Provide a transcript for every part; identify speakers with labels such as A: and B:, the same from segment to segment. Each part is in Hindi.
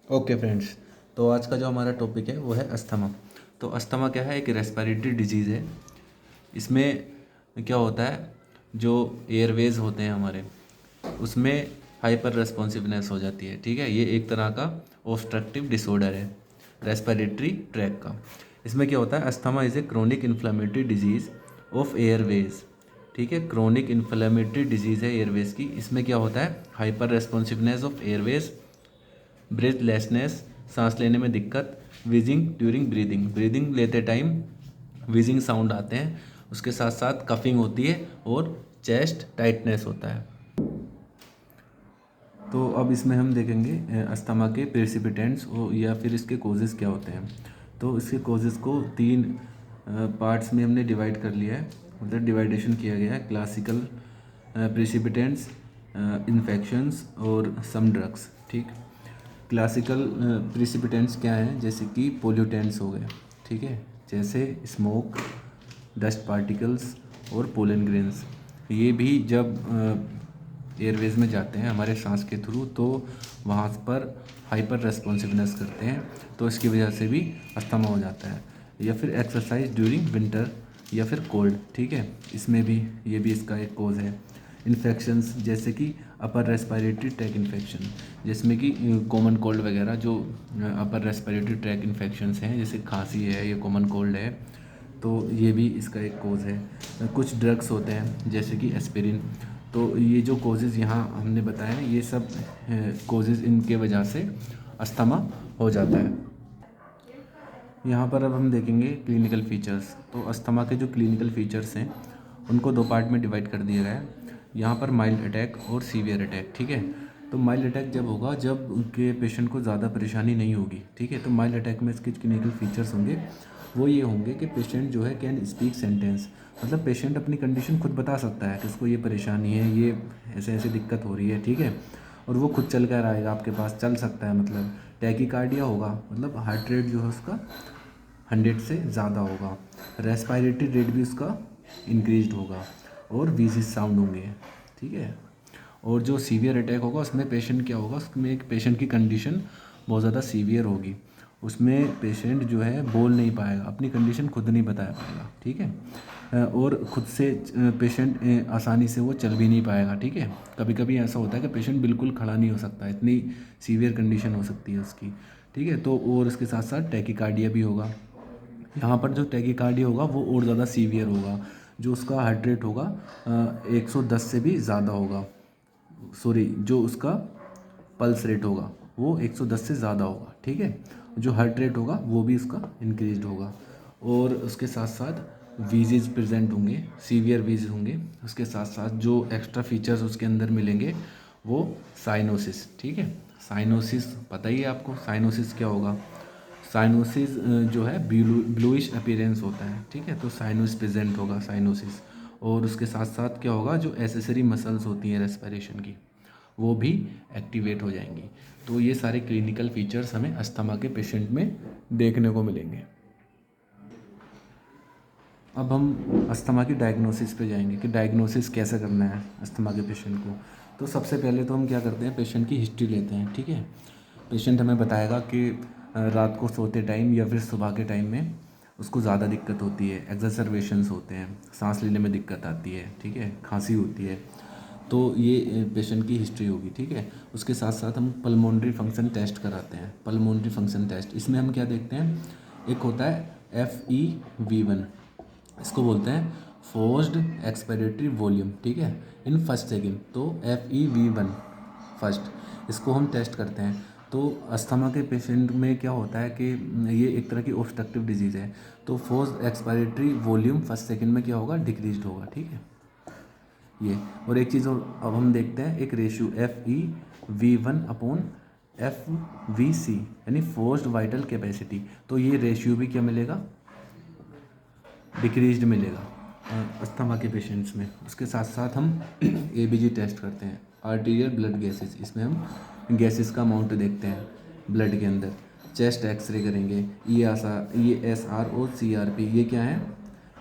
A: ओके फ्रेंड्स, तो आज का जो हमारा टॉपिक है वो है अस्थमा। तो अस्थमा क्या है? एक रेस्पिरेटरी डिजीज़ है। इसमें क्या होता है, जो एयरवेज होते हैं हमारे, उसमें हाइपर रेस्पॉन्सिवनेस हो जाती है। ठीक है, ये एक तरह का ऑब्स्ट्रक्टिव डिसऑर्डर है रेस्पिरेटरी ट्रैक का। इसमें क्या होता है, asthma is a chronic inflammatory disease of Airways. ठीक है, क्रोनिक इन्फ्लेमेटरी डिजीज़ है एयरवेज की। इसमें क्या होता है, hyper responsiveness of Airways, breathlessness, सांस लेने में दिक्कत, विजिंग ड्यूरिंग ब्रीदिंग, ब्रीदिंग लेते टाइम विजिंग साउंड आते हैं, उसके साथ साथ कफिंग होती है और चेस्ट टाइटनेस होता है। तो अब इसमें हम देखेंगे अस्थमा के प्रेसिपिटेंट्स या फिर इसके कोजेज़ क्या होते हैं। तो इसके कोजेज़ को तीन पार्ट्स में हमने डिवाइड कर लिया है, मतलब डिवाइडेशन किया गया है। क्लासिकल प्रेसिपिटेंट्स, इन्फेक्शंस और सम ड्रग्स। ठीक, क्लासिकल प्रेसिपिटेंट्स क्या हैं, जैसे कि पोल्यूटेंट्स हो गए। ठीक है, जैसे स्मोक, डस्ट पार्टिकल्स और पोलन ग्रेन्स। ये भी जब एयरवेज में जाते हैं हमारे सांस के थ्रू, तो वहाँ पर हाइपर रेस्पॉन्सिवनेस करते हैं, तो इसकी वजह से भी अस्थमा हो जाता है। या फिर एक्सरसाइज ड्यूरिंग विंटर या फिर कोल्ड। ठीक है, इसमें भी ये भी इसका एक कोज है। इन्फेक्शंस, जैसे कि अपर रेस्पिरेटरी ट्रैक इन्फेक्शन, जिसमें कि कॉमन कोल्ड वगैरह जो अपर रेस्पिरेटरी ट्रैक इन्फेक्शंस हैं, जैसे खांसी है या कॉमन कोल्ड है, तो ये भी इसका एक कोज है। कुछ ड्रग्स होते हैं जैसे कि एस्पिरिन। तो ये जो कोजेज़ यहाँ हमने बताए हैं, ये सब कोजेज़ इनके वजह से अस्थमा हो जाता है। यहाँ पर अब हम देखेंगे क्लिनिकल फीचर्स। तो अस्थमा के जो क्लिनिकल फीचर्स हैं उनको दो पार्ट में डिवाइड कर दिया गया है। यहाँ पर माइल्ड अटैक और सीवियर अटैक। ठीक है, तो माइल्ड अटैक जब होगा जब उनके पेशेंट को ज़्यादा परेशानी नहीं होगी। ठीक है, तो माइल्ड अटैक में इसके क्लिनिकल फीचर्स होंगे, वो ये होंगे कि पेशेंट जो है कैन स्पीक सेंटेंस, मतलब पेशेंट अपनी कंडीशन खुद बता सकता है कि उसको ये परेशानी है, ये ऐसे ऐसे दिक्कत हो रही है। ठीक है, और वो खुद चल कर आएगा आपके पास, चल सकता है। मतलब टैकीकार्डिया होगा, मतलब हार्ट रेट जो है उसका 100 से ज़्यादा होगा। रेस्पिरेटरी रेट भी उसका इंक्रीज होगा और वीजिस साउंड होंगे। ठीक है, और जो सीवियर अटैक होगा उसमें पेशेंट क्या होगा, उसमें एक पेशेंट की कंडीशन बहुत ज़्यादा सीवियर होगी। उसमें पेशेंट जो है बोल नहीं पाएगा, अपनी कंडीशन खुद नहीं बता पाएगा। ठीक है, और खुद से पेशेंट आसानी से वो चल भी नहीं पाएगा। ठीक है, कभी कभी ऐसा होता है कि पेशेंट बिल्कुल खड़ा नहीं हो सकता, इतनी सीवियर कंडीशन हो सकती है उसकी। ठीक है, तो और उसके साथ साथ टैकीकार्डिया भी होगा। यहाँ पर जो टैकीकार्डिया होगा वो और ज़्यादा सीवियर होगा, जो उसका हार्ट रेट होगा 110 से भी ज़्यादा होगा। सॉरी, जो उसका पल्स रेट होगा वो 110 से ज़्यादा होगा। ठीक है, जो हार्ट रेट होगा वो भी उसका इंक्रीज होगा, और उसके साथ साथ वीजेस प्रेजेंट होंगे, सीवियर वीज होंगे। उसके साथ साथ जो एक्स्ट्रा फीचर्स उसके अंदर मिलेंगे वो साइनोसिस। ठीक है, साइनोसिस पता ही है आपको, साइनोसिस क्या होगा। साइनोसिस जो है ब्लूइश अपीयरेंस होता है। ठीक है, तो साइनोस प्रेजेंट होगा, साइनोसिस। और उसके साथ साथ क्या होगा, जो एसेसरी मसल्स होती हैं रेस्पिरेशन की, वो भी एक्टिवेट हो जाएंगी। तो ये सारे क्लिनिकल फीचर्स हमें अस्थमा के पेशेंट में देखने को मिलेंगे। अब हम अस्थमा की डायग्नोसिस पे जाएंगे कि डायग्नोसिस कैसे करना है अस्थमा के पेशेंट को। तो सबसे पहले तो हम क्या करते हैं, पेशेंट की हिस्ट्री लेते हैं। ठीक है, पेशेंट हमें बताएगा कि रात को सोते टाइम या फिर सुबह के टाइम में उसको ज़्यादा दिक्कत होती है, एक्सरवेशंस होते हैं, सांस लेने में दिक्कत आती है। ठीक है, खांसी होती है। तो ये पेशेंट की हिस्ट्री होगी। ठीक है, उसके साथ साथ हम पल्मोनरी फंक्शन टेस्ट कराते हैं। पल्मोनरी फंक्शन टेस्ट, इसमें हम क्या देखते हैं, एक होता है FEV1, इसको बोलते हैं फोर्स्ड एक्सपिरेटरी वॉल्यूम। ठीक है, इन फर्स्ट सेकेंड, तो FEV1 फर्स्ट, इसको हम टेस्ट करते हैं। तो अस्थमा के पेशेंट में क्या होता है कि ये एक तरह की ऑब्स्ट्रक्टिव डिजीज़ है, तो forced expiratory volume first second में क्या होगा, डिक्रीज होगा। ठीक है, ये। और एक चीज़ और अब हम देखते हैं, एक रेशियो FEV1/FVC, यानी फोर्स्ड वाइटल कैपेसिटी। तो ये रेशियो भी क्या मिलेगा, डिक्रीज्ड मिलेगा अस्थमा के पेशेंट्स में। उसके साथ साथ हम ABG टेस्ट करते हैं, आर्टीरियल ब्लड गैसेस। इसमें हम गैसेस का अमाउंट देखते हैं ब्लड के अंदर। चेस्ट एक्सरे करेंगे, ESR और CRP, ये क्या है,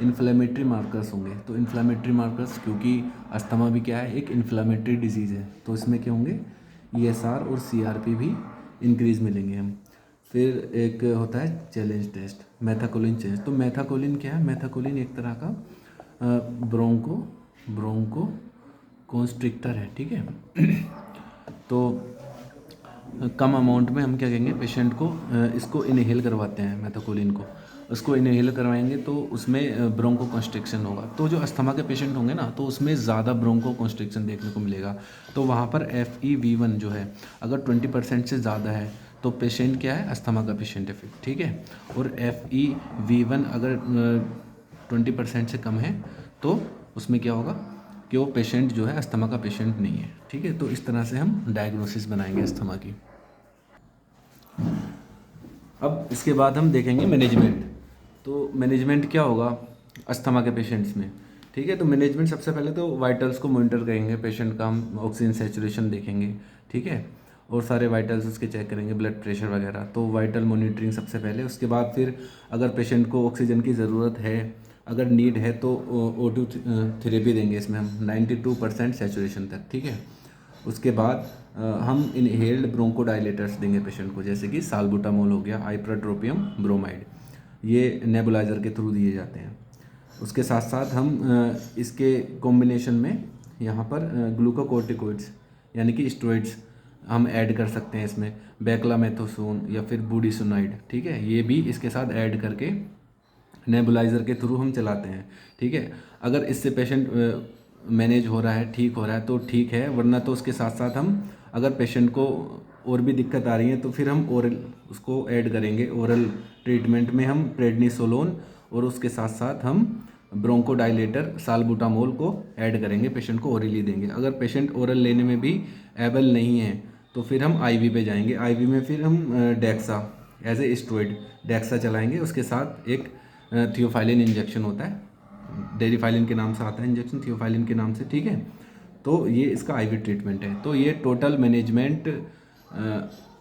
A: इन्फ्लेमेटरी मार्कर्स होंगे। तो इन्फ्लेमेटरी मार्कर्स, क्योंकि अस्थमा भी क्या है, एक इन्फ्लेमेटरी डिजीज़ है, तो इसमें क्या होंगे, ESR और CRP भी इंक्रीज़ मिलेंगे हम। फिर एक होता है चैलेंज टेस्ट, मैथाकोलिन चेंज। तो मैथाकोलिन क्या है? मैथाकोलिन एक तरह का ब्रोंको कॉन्स्ट्रिक्टर है, ठीक है। तो कम अमाउंट में हम क्या कहेंगे, पेशेंट को इसको इनहेल करवाते हैं मैथाकोलिन को। उसको इनहेल करवाएंगे तो उसमें ब्रोंको कॉन्स्ट्रिक्शन होगा। तो जो अस्थमा के पेशेंट होंगे ना, तो उसमें ज़्यादा ब्रोंको कॉन्स्ट्रिक्शन देखने को मिलेगा। तो वहाँ पर FEV1 जो है अगर 20% से ज़्यादा है तो पेशेंट क्या है, अस्थमा का पेशेंट है फिर, ठीक है। और FEV1 अगर 20% से कम है तो उसमें क्या होगा कि वो पेशेंट जो है अस्थमा का पेशेंट नहीं है, ठीक है। तो इस तरह से हम डायग्नोसिस बनाएंगे अस्थमा की। अब इसके बाद हम देखेंगे मैनेजमेंट। तो मैनेजमेंट क्या होगा अस्थमा के पेशेंट्स में, ठीक है। तो मैनेजमेंट सबसे पहले तो वाइटल्स को मॉनिटर करेंगे, पेशेंट का हम ऑक्सीजन सैचुरेशन देखेंगे, ठीक है। और सारे वाइटल्स उसके चेक करेंगे, ब्लड प्रेशर वगैरह। तो वाइटल मॉनिटरिंग सबसे पहले। उसके बाद फिर अगर पेशेंट को ऑक्सीजन की ज़रूरत है, अगर नीड है तो O2 थेरेपी देंगे इसमें हम 92% सैचुरेशन तक, ठीक है। उसके बाद हम इनहेल्ड ब्रोंकोडाइलेटर्स देंगे पेशेंट को, जैसे कि साल्बुटामोल हो गया, आइप्राट्रोपियम ब्रोमाइड, ये नेबुलाइज़र के थ्रू दिए जाते हैं। उसके साथ साथ हम इसके कॉम्बिनेशन में यहाँ पर ग्लूकोकॉर्टिकोइड्स यानी कि स्टेरॉइड्स हम ऐड कर सकते हैं इसमें, बेक्लामेथोसोन या फिर बुडिसोनाइड, ठीक है। ये भी इसके साथ ऐड करके नेबुलाइज़र के थ्रू हम चलाते हैं, ठीक है। अगर इससे पेशेंट मैनेज हो रहा है, ठीक हो रहा है तो ठीक है, वरना तो उसके साथ साथ हम अगर पेशेंट को और भी दिक्कत आ रही है तो फिर हम ओरल उसको ऐड करेंगे। ओरल ट्रीटमेंट में हम प्रेडनिसोलोन और उसके साथ साथ हम ब्रोंकोडाइलेटर साल्बुटामोल को ऐड करेंगे, पेशेंट को ओरली देंगे। अगर पेशेंट ओरल लेने में भी एबल नहीं है तो फिर हम IV पे जाएंगे। IV में फिर हम dexa as a steroid dexa चलाएंगे। उसके साथ एक थियोफाइलिन इंजेक्शन होता है, डेरिफाइलिन के नाम से आता है इंजेक्शन, थियोफाइलिन के नाम से, ठीक है। तो ये इसका IV ट्रीटमेंट है। तो ये टोटल मैनेजमेंट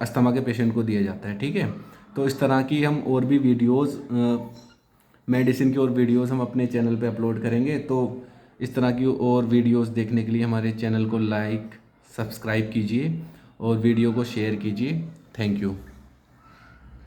A: अस्थमा के पेशेंट को दिया जाता है, ठीक है। तो इस तरह की हम और भी वीडियोस मेडिसिन की और वीडियोस हम अपने चैनल पे अपलोड करेंगे। तो इस तरह की और वीडियोस देखने के लिए हमारे चैनल को लाइक सब्सक्राइब कीजिए और वीडियो को शेयर कीजिए। Thank you.